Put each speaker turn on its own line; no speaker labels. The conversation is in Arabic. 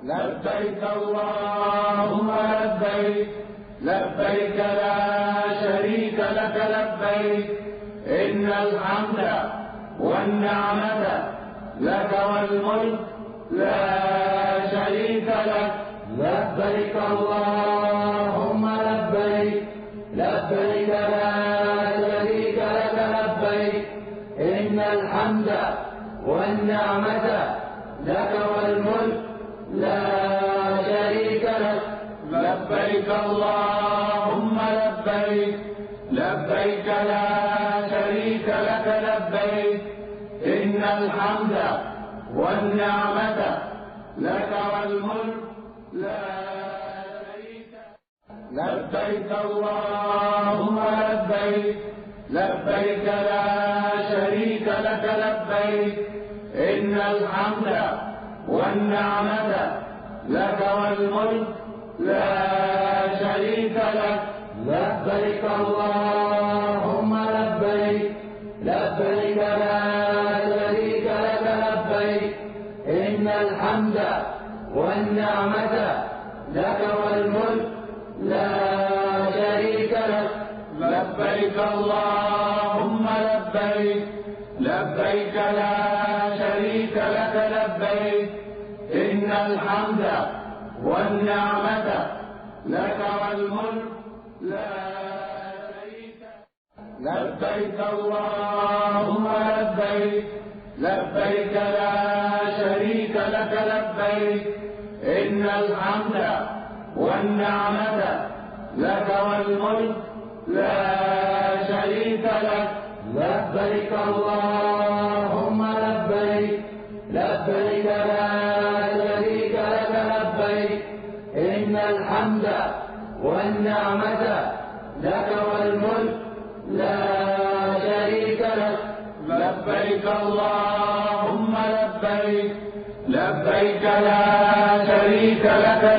لبيك اللهم لبيك لبيك لا شريك لك لبيك إن الحمد والنعمة لك والملك لا شريك لك لبيك اللهم لبيك لبيك لا شريك لك لبيك إن الحمد والنعمة لك والملك لا شريك لك لبيك اللهم لبيك لبيك لا شريك لك لبيك إن الحمد والنعمة لك والملك لا شريك لك لبيك اللهم لبيك لبيك لا شريك لك لبيك إن الحمد والنعمة لك والملك لا شريك لك لبيك اللهم لبيك لبيك لا شريك لك لبيك إن الحمد والنعمة لك والملك لا شريك لك لبيك اللهم لبيك لبيك لا شريك لك لبيك إن الحمد والنعمة لك والملك لا شريك لك لبيك اللهم لبيك لبيك لا شريك لك لبيك إن الحمد والنعمة لك والملك لا شريك لك لبيك اللهم لبيك لبيك لا شريك لك لبيك إن الحمد والنعمة لك والملك لا شريك لك لبيك اللهم لبيك لبيك لا شريك لك